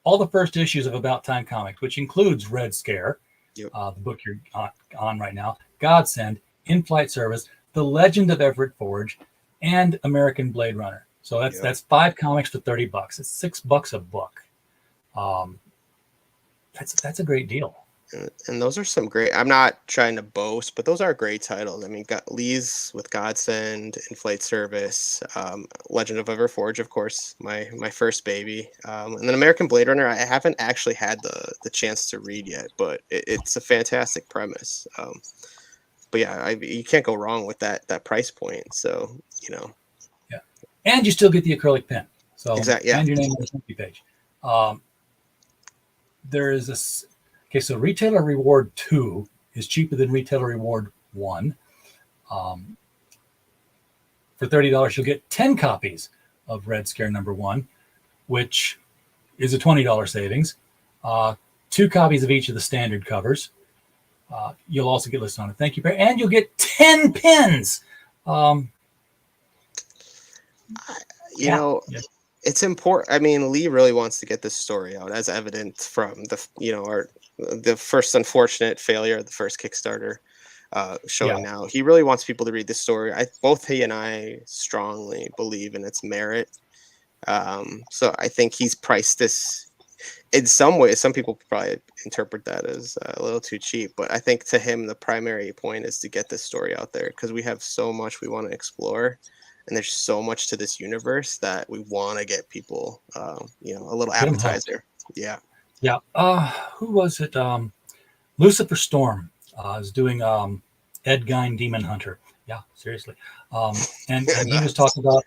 all the first issues of About Time Comics, which includes Red Scare, the book you're on right now, Godsend, In-Flight Service, The Legend of Everett Forge, and American Blade Runner. So that's 5 comics for $30. It's $6 a book. That's a great deal. And those are some great. I'm not trying to boast, but those are great titles. I mean, got Lee's with Godsend, In-Flight Service, Legend of Everett Forge, of course, my first baby, and then American Blade Runner. I haven't actually had the chance to read yet, but it's a fantastic premise. But yeah, you can't go wrong with that price point. So Yeah, and you still get the acrylic pen. So exactly, yeah. And your name on the safety page. There is this. Okay, so Retailer Reward 2 is cheaper than Retailer Reward 1. For $30, you'll get 10 copies of Red Scare #1, which is a $20 savings. 2 copies of each of the standard covers. You'll also get listed on a thank you pair, and you'll get 10 pins. You know, it's important. I mean, Lee really wants to get this story out, as evident from the first unfortunate failure of the first Kickstarter showing now. He really wants people to read this story. Both he and I strongly believe in its merit. So I think he's priced this in some ways. Some people probably interpret that as a little too cheap, but I think to him, the primary point is to get this story out there because we have so much we want to explore. And there's so much to this universe that we want to get people, a little appetizer. Yeah. Yeah. Who was it? Lucifer Storm is doing Ed Gein Demon Hunter. Yeah, seriously. And he was talking about,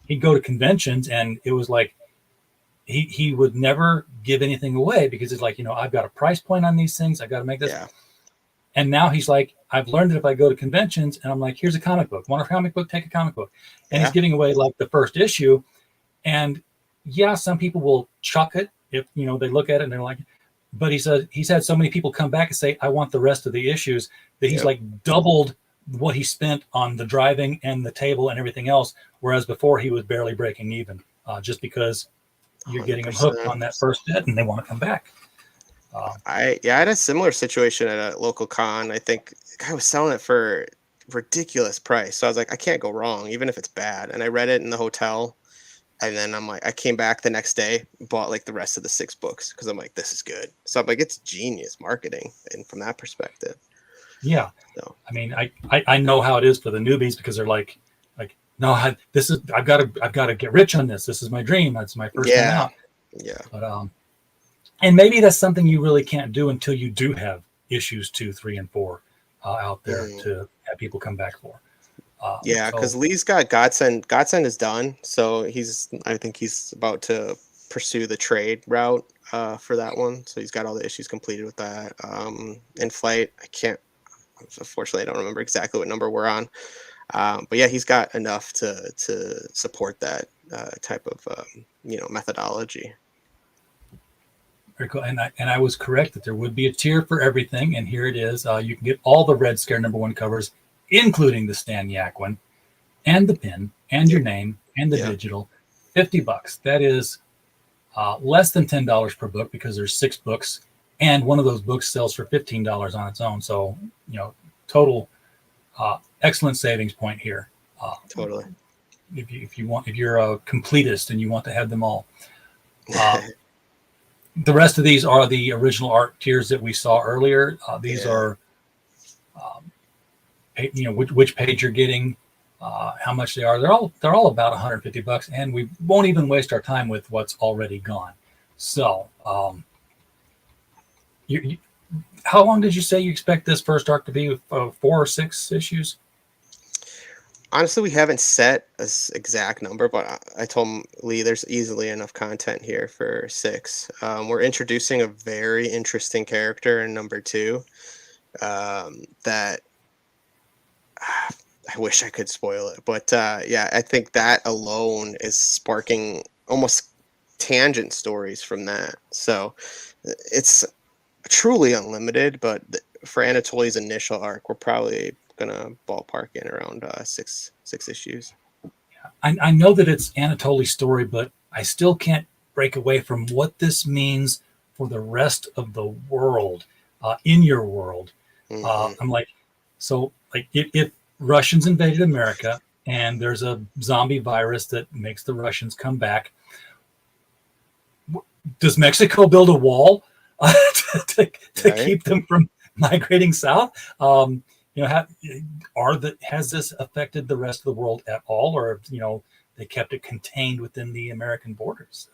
he'd go to conventions and it was like he would never give anything away because it's like, I've got a price point on these things. I got to make this. Yeah. And now he's like, I've learned that if I go to conventions and I'm like, here's a comic book. Want a comic book? Take a comic book. And he's giving away like the first issue. And yeah, some people will chuck it if, they look at it and they're like, but he said he's had so many people come back and say, I want the rest of the issues, that he's like doubled what he spent on the driving and the table and everything else. Whereas before he was barely breaking even just because you're 100%. Getting them hooked on that first bit and they want to come back. I had a similar situation at a local con. I think the guy was selling it for ridiculous price. So I was like, I can't go wrong, even if it's bad. And I read it in the hotel. And then I'm like, I came back the next day, bought like the rest of the 6 books because I'm like, this is good. So I'm like, it's genius marketing, and from that perspective. Yeah. So I mean, I know how it is for the newbies because they're like, no, I've got to get rich on this. This is my dream. That's my first thing out. Yeah. But and maybe that's something you really can't do until you do have issues 2, 3, and 4 out there to have people come back for. Because Lee's got Godsend. Godsend is done, so I think he's about to pursue the trade route for that one. So he's got all the issues completed with that. In Flight, unfortunately, I don't remember exactly what number we're on. But yeah, he's got enough to support that type of methodology. Very cool. And I was correct that there would be a tier for everything, and here it is. You can get all the Red Scare #1 covers, including the Stan Yak one, and the pin, and your name, and the digital. $50. That is less than $10 per book because there's 6 books, and one of those books sells for $15 on its own. So total excellent savings point here. Totally. If you're a completist and you want to have them all. The rest of these are the original art tiers that we saw earlier. These are, which page you're getting, how much they are. They're all about $150, and we won't even waste our time with what's already gone. So, how long did you say you expect this first arc to be? 4 or 6 issues? Honestly, we haven't set an exact number, but I told Lee there's easily enough content here for 6. We're introducing a very interesting character in number 2 that I wish I could spoil it. But I think that alone is sparking almost tangent stories from that. So it's truly unlimited, but for Anatoly's initial arc, we're probably gonna ballpark in around 6 issues. I know that it's Anatoly's story, but I still can't break away from what this means for the rest of the world, in your world. I'm like, so like if Russians invaded America and there's a zombie virus that makes the Russians come back, does Mexico build a wall to keep them from migrating south? Has this affected the rest of the world at all, or they kept it contained within the American borders?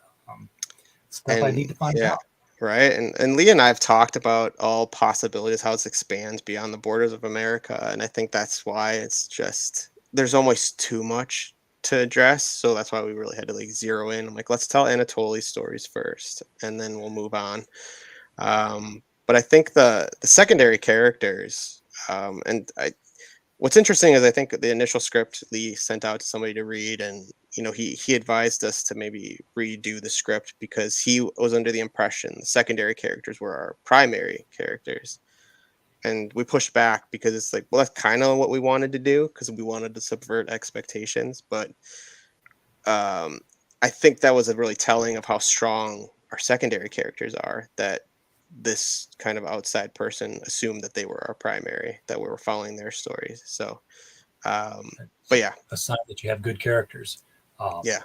Stuff I need to find out. Right, and Lee and I have talked about all possibilities, how it expands beyond the borders of America, and I think that's why it's just there's almost too much to address. So that's why we really had to zero in. I'm like, let's tell Anatoly's stories first, and then we'll move on. But I think the secondary characters. And what's interesting is I think the initial script Lee sent out to somebody to read, and he advised us to maybe redo the script because he was under the impression the secondary characters were our primary characters. And we pushed back because it's like, well, that's kind of what we wanted to do because we wanted to subvert expectations. But I think that was a really telling of how strong our secondary characters are, that this kind of outside person assumed that they were our primary, that we were following their stories. So, but yeah, A sign that you have good characters. yeah,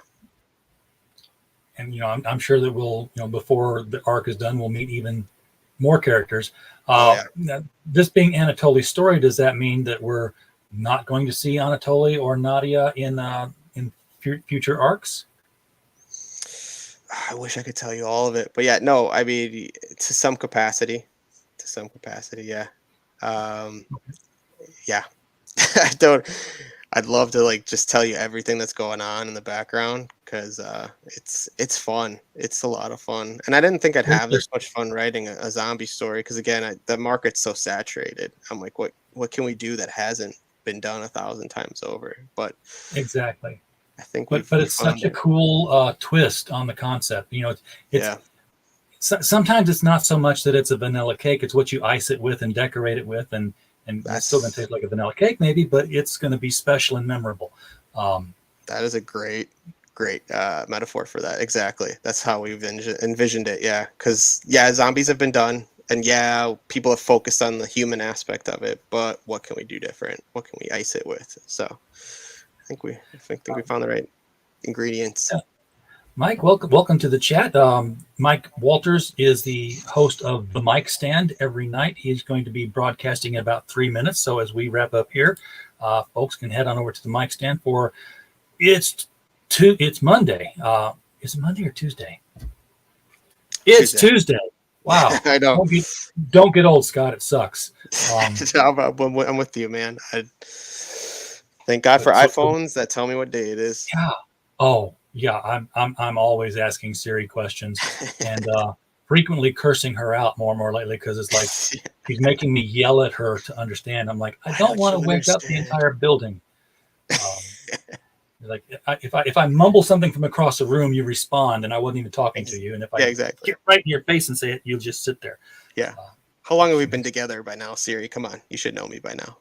And I'm sure that we'll, before the arc is done, we'll meet even more characters. Now, this being Anatoly's story, does that mean that we're not going to see Anatoly or Nadia in future arcs? I wish I could tell you all of it, but yeah, no, I mean, to some capacity, yeah. Yeah, I'd love to like just tell you everything that's going on in the background because it's fun. It's a lot of fun, and I didn't think I'd have this much fun writing a zombie story because again, the market's so saturated. I'm like, what can we do that hasn't been done 1,000 times over? But Exactly. I think, but it's such a cool twist on the concept. Sometimes it's not so much that it's a vanilla cake; it's what you ice it with and decorate it with, and it's still going to taste like a vanilla cake, maybe, but it's going to be special and memorable. That is a great metaphor for that. Exactly. That's how we've envisioned it. Yeah. Because, zombies have been done. And, people have focused on the human aspect of it. But what can we do different? What can we ice it with? So I think we found the right ingredients. Yeah. Mike, welcome to the chat. Mike Walters is the host of The Mic Stand every night. He's going to be broadcasting in about 3 minutes. So as we wrap up here, folks can head on over to The Mic Stand for it's Monday. Is it Monday or Tuesday? It's Tuesday. Wow. I know. Don't get old, Scott. It sucks. I'm with you, man. Thank God for iPhones that tell me what day it is. Yeah. Oh, yeah. I'm always asking Siri questions and frequently cursing her out more and more lately because it's like she's making me yell at her to understand. I'm like, I don't want to wake up the entire building. Like if I mumble something from across the room, you respond, and I wasn't even talking to you. And if I get right in your face and say it, you'll just sit there. Yeah. How long have we been together by now, Siri? Come on, you should know me by now.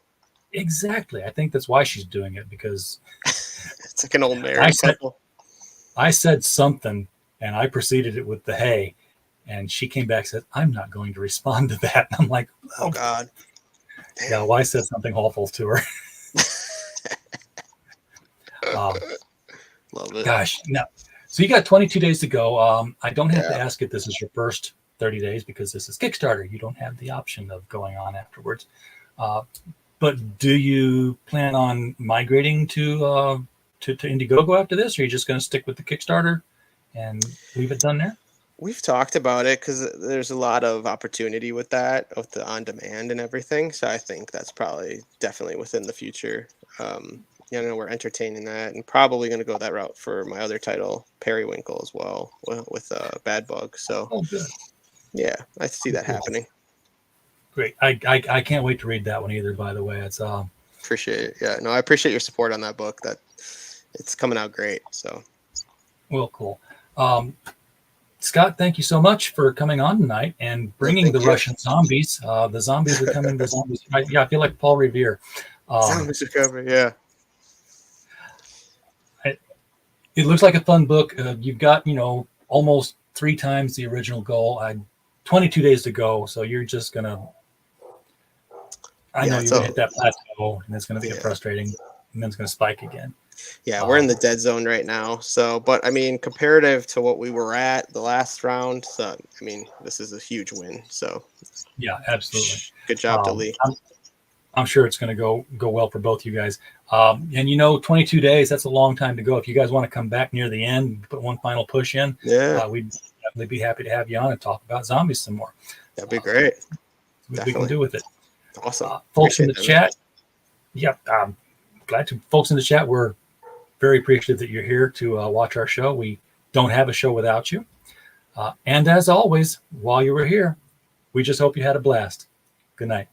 Exactly. I think that's why she's doing it because it's like an old married couple. I said something, and I preceded it with the hey, and she came back and said, "I'm not going to respond to that." And I'm like, "Oh God." Damn. Yeah. Well, I said something awful to her. Love it. Gosh, no. So you got 22 days to go. I don't have to ask if this is your first 30 days because this is Kickstarter. You don't have the option of going on afterwards. But do you plan on migrating to Indiegogo after this, or are you just going to stick with the Kickstarter and leave it done there? We've talked about it because there's a lot of opportunity with that, with the on-demand and everything. So I think that's probably definitely within the future. We're entertaining that and probably going to go that route for my other title, Periwinkle, as well, with Bad Bug. So, good. Yeah, I see that happening. Great. I can't wait to read that one either, by the way. It's appreciate it. Yeah, no, I appreciate your support on that book. That it's coming out great. So, well, cool. Scott, thank you so much for coming on tonight and bringing the Russian zombies. The zombies are coming. The zombies. I feel like Paul Revere. Zombies are coming. Yeah. It looks like a fun book. You've got, almost 3 times the original goal. 22 days to go. So you're just going to, I know you're going to hit that plateau and it's going to be frustrating and then it's going to spike again. Yeah, we're in the dead zone right now. So, but I mean, comparative to what we were at the last round, so, I mean, this is a huge win. So, yeah, absolutely. Good job to Lee. I'm sure it's going to go well for both you guys. And 22 days, that's a long time to go. If you guys want to come back near the end, put one final push in, we'd definitely be happy to have you on and talk about zombies some more. That'd be great. What we can do with it. Awesome. Folks in the chat. Yeah, glad to. Folks in the chat, we're very appreciative that you're here to watch our show. We don't have a show without you. And as always, while you were here, we just hope you had a blast. Good night.